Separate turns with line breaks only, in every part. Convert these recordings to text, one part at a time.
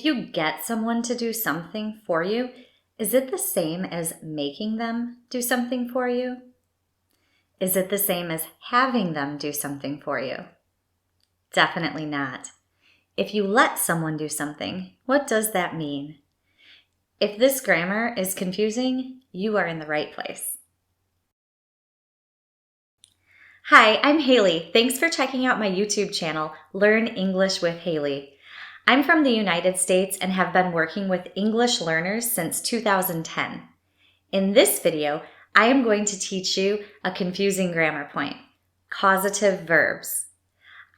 If you get someone to do something for you, is it the same as making them do something for you? Is it the same as having them do something for you? Definitely not. If you let someone do something, what does that mean? If this grammar is confusing, you are in the right place. Hi, I'm Haley. Thanks for checking out my YouTube channel, Learn English with Haley. I'm from the United States and have been working with English learners since 2010. In this video, I am going to teach you a confusing grammar point, causative verbs.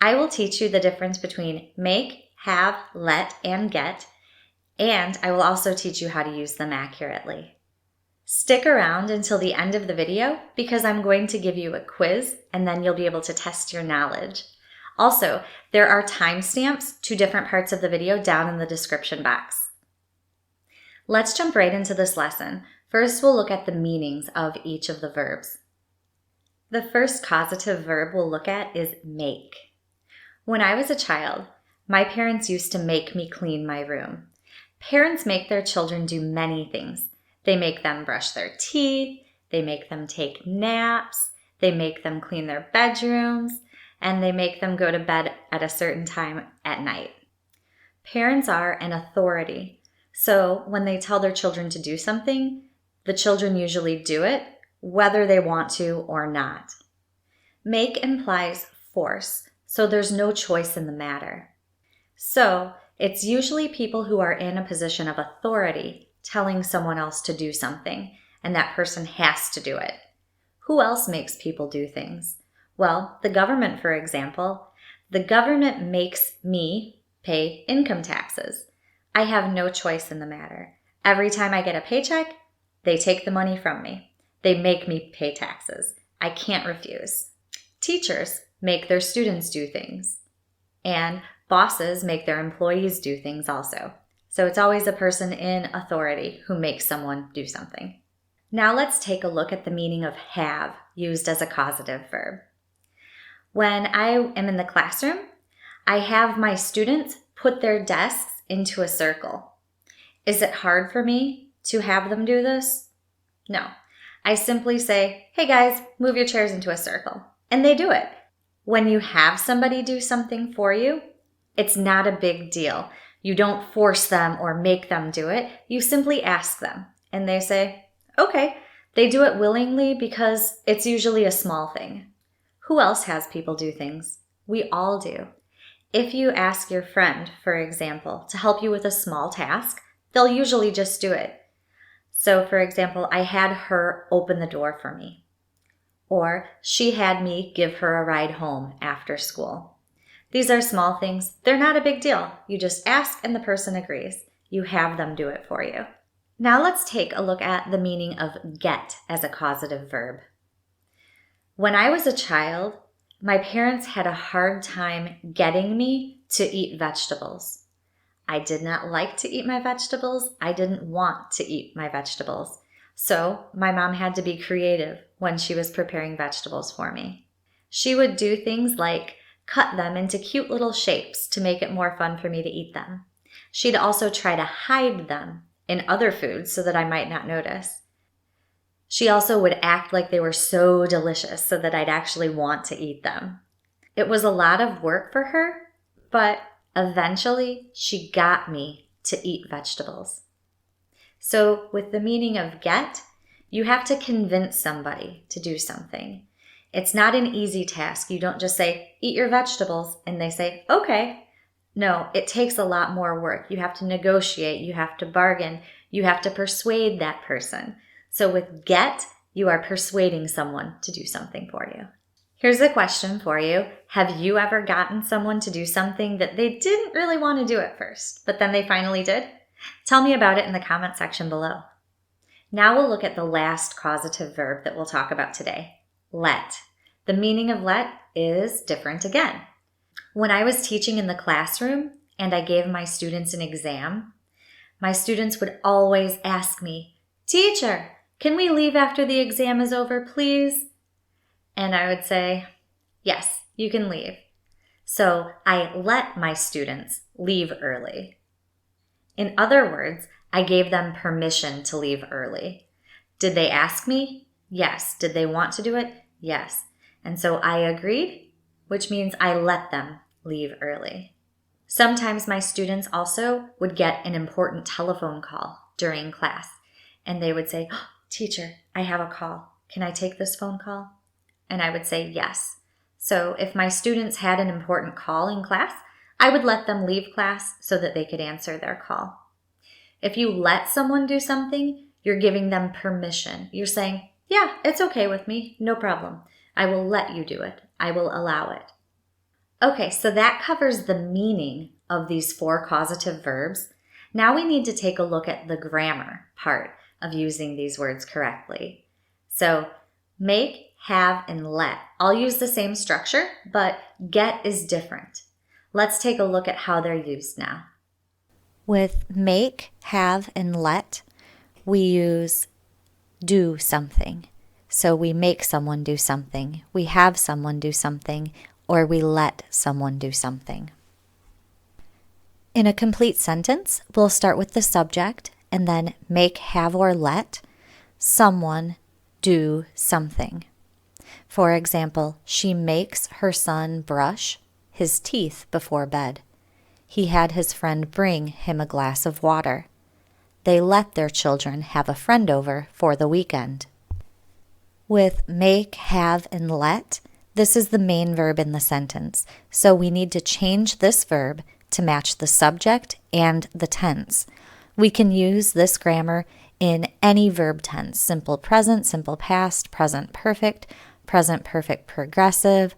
I will teach you the difference between make, have, let, and get, and I will also teach you how to use them accurately. Stick around until the end of the video because I'm going to give you a quiz and then you'll be able to test your knowledge. Also, there are timestamps to different parts of the video down in the description box. Let's jump right into this lesson. First, we'll look at the meanings of each of the verbs. The first causative verb we'll look at is make. When I was a child, my parents used to make me clean my room. Parents make their children do many things. They make them brush their teeth, they make them take naps, they make them clean their bedrooms, and they make them go to bed at a certain time at night. Parents are an authority, so when they tell their children to do something, the children usually do it, whether they want to or not. Make implies force, so there's no choice in the matter. So, it's usually people who are in a position of authority telling someone else to do something, and that person has to do it. Who else makes people do things? Well, the government, for example. The government makes me pay income taxes. I have no choice in the matter. Every time I get a paycheck, they take the money from me. They make me pay taxes. I can't refuse. Teachers make their students do things. And bosses make their employees do things also. So it's always a person in authority who makes someone do something. Now let's take a look at the meaning of have used as a causative verb. When I am in the classroom, I have my students put their desks into a circle. Is it hard for me to have them do this? No. I simply say, hey guys, move your chairs into a circle. And they do it. When you have somebody do something for you, it's not a big deal. You don't force them or make them do it. You simply ask them. And they say, okay. They do it willingly because it's usually a small thing. Who else has people do things? We all do. If you ask your friend, for example, to help you with a small task, they'll usually just do it. So, for example, I had her open the door for me. Or she had me give her a ride home after school. These are small things. They're not a big deal. You just ask and the person agrees. You have them do it for you. Now let's take a look at the meaning of get as a causative verb. When I was a child, my parents had a hard time getting me to eat vegetables. I did not like to eat my vegetables. I didn't want to eat my vegetables. So my mom had to be creative when she was preparing vegetables for me. She would do things like cut them into cute little shapes to make it more fun for me to eat them. She'd also try to hide them in other foods so that I might not notice. She also would act like they were so delicious so that I'd actually want to eat them. It was a lot of work for her, but eventually she got me to eat vegetables. So with the meaning of get, you have to convince somebody to do something. It's not an easy task. You don't just say, eat your vegetables, and they say, okay. No, it takes a lot more work. You have to negotiate, you have to bargain, you have to persuade that person. So with get, you are persuading someone to do something for you. Here's a question for you. Have you ever gotten someone to do something that they didn't really want to do at first, but then they finally did? Tell me about it in the comment section below. Now we'll look at the last causative verb that we'll talk about today, let. The meaning of let is different again. When I was teaching in the classroom and I gave my students an exam, my students would always ask me, teacher, can we leave after the exam is over, please? And I would say, yes, you can leave. So I let my students leave early. In other words, I gave them permission to leave early. Did they ask me? Yes. Did they want to do it? Yes. And so I agreed, which means I let them leave early. Sometimes my students also would get an important telephone call during class, and they would say, "Oh, teacher, I have a call. Can I take this phone call?" And I would say yes. So if my students had an important call in class, I would let them leave class so that they could answer their call. If you let someone do something, you're giving them permission. You're saying, yeah, it's okay with me, no problem. I will let you do it. I will allow it. Okay, so that covers the meaning of these 4 causative verbs. Now we need to take a look at the grammar part of using these words correctly. So make, have, and let all use the same structure, but get is different. Let's take a look at how they're used now.
With make, have, and let, we use do something. So we make someone do something, we have someone do something, or we let someone do something. In a complete sentence, we'll start with the subject and then make, have, or let someone do something. For example, she makes her son brush his teeth before bed. He had his friend bring him a glass of water. They let their children have a friend over for the weekend. With make, have, and let, this is the main verb in the sentence, so we need to change this verb to match the subject and the tense. We can use this grammar in any verb tense: simple present, simple past, present perfect progressive.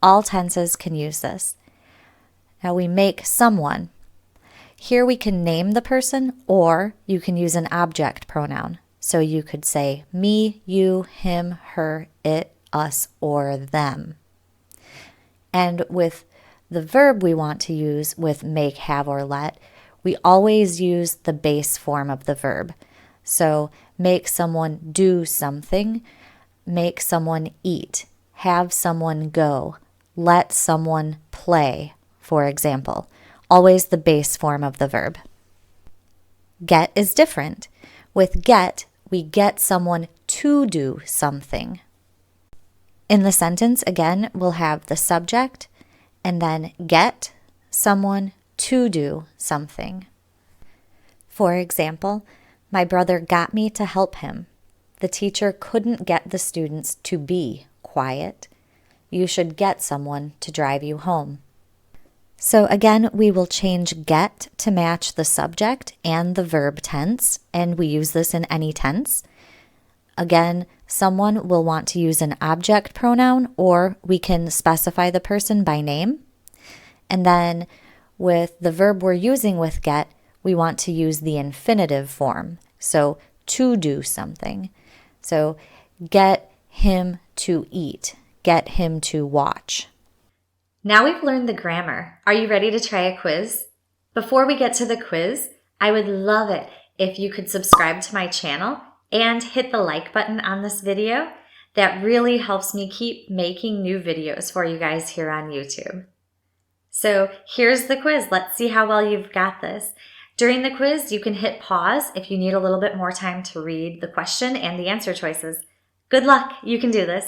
All tenses can use this. Now we make someone. Here we can name the person, or you can use an object pronoun. So you could say me, you, him, her, it, us, or them. And with the verb we want to use with make, have, or let, we always use the base form of the verb. So make someone do something, make someone eat, have someone go, let someone play, for example. Always the base form of the verb. Get is different. With get, we get someone to do something. In the sentence, again, we'll have the subject and then get someone to do something. For example, my brother got me to help him. The teacher couldn't get the students to be quiet. You should get someone to drive you home. So again, we will change get to match the subject and the verb tense, and we use this in any tense. Again, someone will want to use an object pronoun, or we can specify the person by name. And then with the verb we're using with get, we want to use the infinitive form. So to do something. So get him to eat, get him to watch.
Now we've learned the grammar. Are you ready to try a quiz? Before we get to the quiz, I would love it if you could subscribe to my channel and hit the like button on this video. That really helps me keep making new videos for you guys here on YouTube. So here's the quiz. Let's see how well you've got this. During the quiz, you can hit pause if you need a little bit more time to read the question and the answer choices. Good luck. You can do this.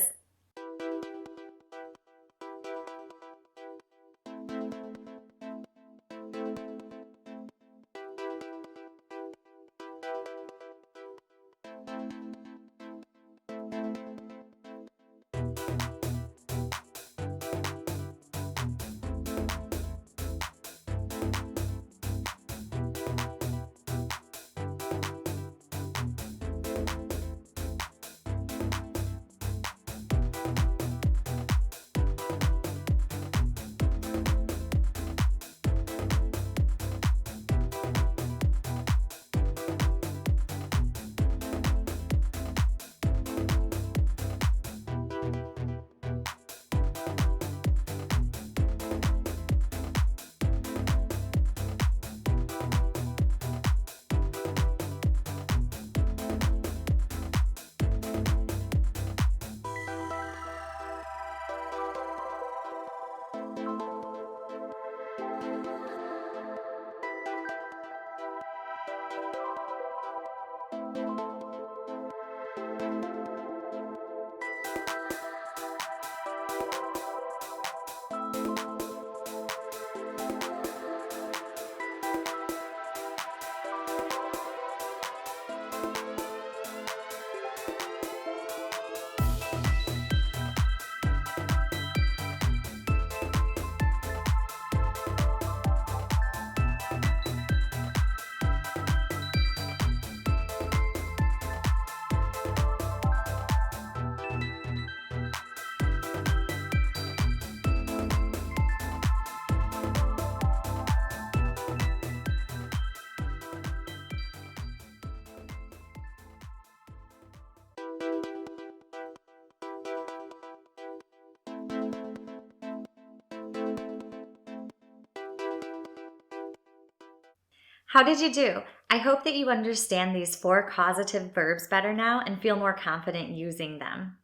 How did you do? I hope that you understand these 4 causative verbs better now and feel more confident using them.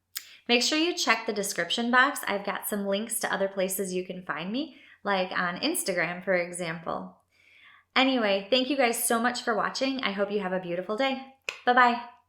Make sure you check the description box. I've got some links to other places you can find me, like on Instagram, for example. Anyway, thank you guys so much for watching. I hope you have a beautiful day. Bye-bye.